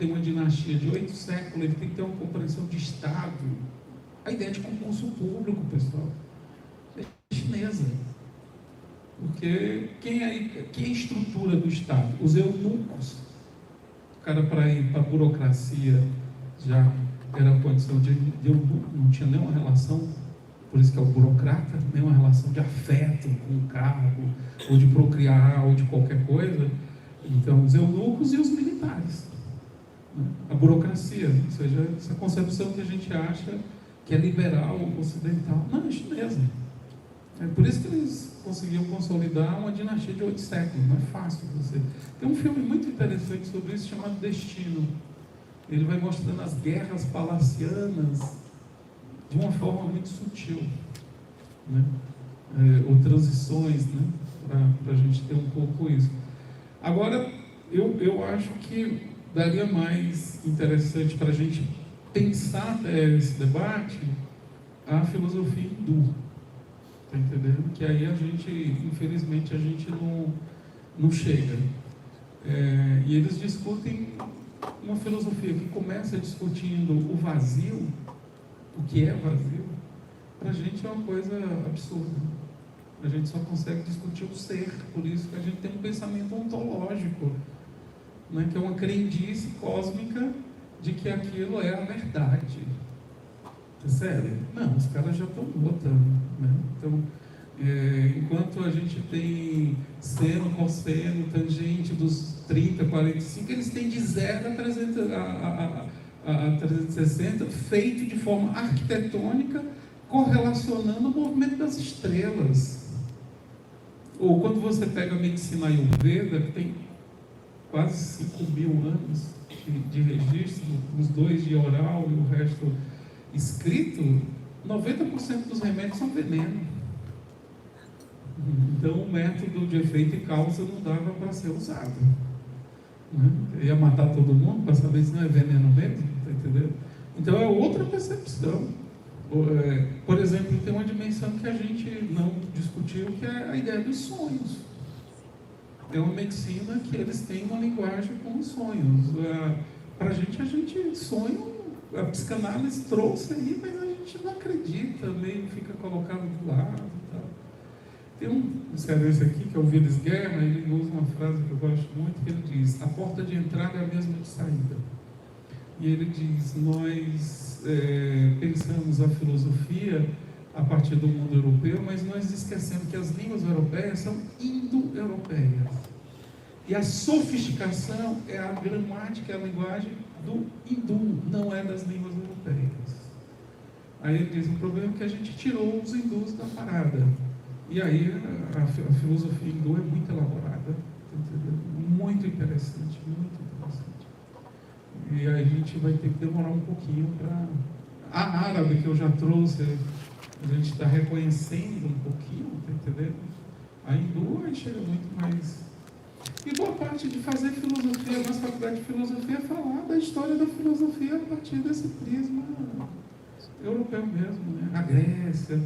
ter uma dinastia de 8 séculos, ele tem que ter uma compreensão de Estado. A ideia de concurso público, pessoal, é chinesa. Porque quem é a estrutura do Estado? Os eunucos. O cara, para ir para a burocracia, já era a condição de eunuco, não tinha nenhuma relação, por isso que é o burocrata, nenhuma relação de afeto com o cargo, ou de procriar, ou de qualquer coisa. Então, os eunucos e os militares. A burocracia, ou seja, essa concepção que a gente acha que é liberal, ocidental, não, é chinesa. É por isso que eles conseguiam consolidar uma dinastia de 8 séculos, não é fácil você. Tem um filme muito interessante sobre isso chamado Destino. Ele vai mostrando as guerras palacianas de uma forma muito sutil, né? Ou transições, né? Para a gente ter um pouco isso. Agora, eu acho que daria mais interessante para a gente pensar esse debate a filosofia hindu. Está entendendo? Que aí a gente, infelizmente, a gente não chega. E eles discutem uma filosofia que começa discutindo o vazio, o que é vazio, para a gente é uma coisa absurda. A gente só consegue discutir o ser, por isso que a gente tem um pensamento ontológico, né, que é uma crendice cósmica de que aquilo é a verdade. Sério? Não, os caras já estão botando, né? Então, enquanto a gente tem seno, cosseno, tangente dos 30, 45, eles têm de 0 a 360, feito de forma arquitetônica, correlacionando o movimento das estrelas. Ou quando você pega a medicina Ayurveda, que tem quase 5.000 anos de registro, os 2 de oral e o resto escrito, 90% dos remédios são veneno. Então o método de efeito e causa não dava para ser usado, né? Ia matar todo mundo para saber se não é veneno mesmo, tá entendendo? Então é outra percepção. Por exemplo, tem uma dimensão que a gente não discutiu, que é a ideia dos sonhos. É uma medicina que eles têm uma linguagem com os sonhos. Para a gente sonho, a psicanálise trouxe aí, mas a gente não acredita, meio fica colocado do lado e tal. Tem um cearense aqui, que é o Vilas Guerra, ele usa uma frase que eu gosto muito, que ele diz: a porta de entrada é a mesma de saída. E ele diz: nós pensamos a filosofia a partir do mundo europeu, mas nós esquecemos que as línguas europeias são indo-europeias. E a sofisticação é a gramática, é a linguagem do hindu, não é das línguas europeias. Aí ele diz: o problema é que a gente tirou os hindus da parada. E aí a filosofia hindu é muito elaborada, entendeu? Muito interessante, muito interessante. E aí a gente vai ter que demorar um pouquinho para... A árabe que eu já trouxe, a gente está reconhecendo um pouquinho, tá entendendo? A hindu aí chega muito mais... E boa parte de fazer filosofia na faculdade de filosofia é falar da história da filosofia a partir desse prisma europeu mesmo, né? A Grécia...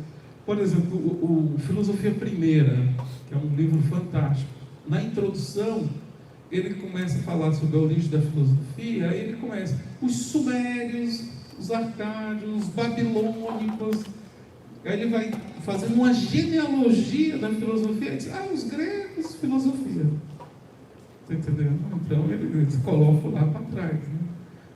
Por exemplo, o Filosofia Primeira, que é um livro fantástico. Na introdução, ele começa a falar sobre a origem da filosofia, aí ele começa, os sumérios, os arcádios, os babilônicos, aí ele vai fazendo uma genealogia da filosofia, e diz: os gregos, filosofia. Está entendendo? Então, eles colocam lá para trás, né?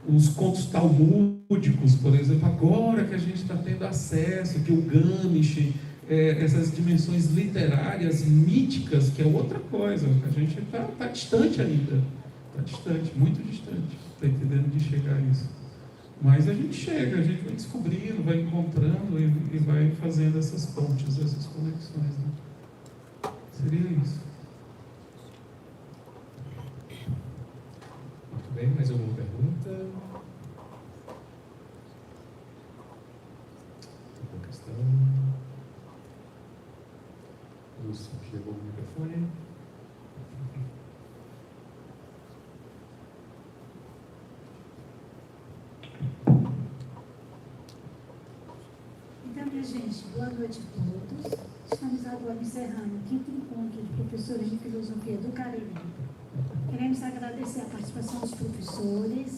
Os contos talmúdicos, por exemplo, agora que a gente está tendo acesso, que o Gramsci, essas dimensões literárias, míticas, que é outra coisa, a gente está distante ainda, está distante, muito distante, está entendendo, de chegar a isso. Mas a gente chega, a gente vai descobrindo, vai encontrando e vai fazendo essas pontes, essas conexões, né? Seria isso. Muito bem, mais alguma pergunta? Alguma questão? Lúcio, chegou o microfone. Então, minha gente, boa noite a todos. Estamos agora encerrando o 5º encontro de professores de filosofia do Cariri. Queremos agradecer a participação dos professores,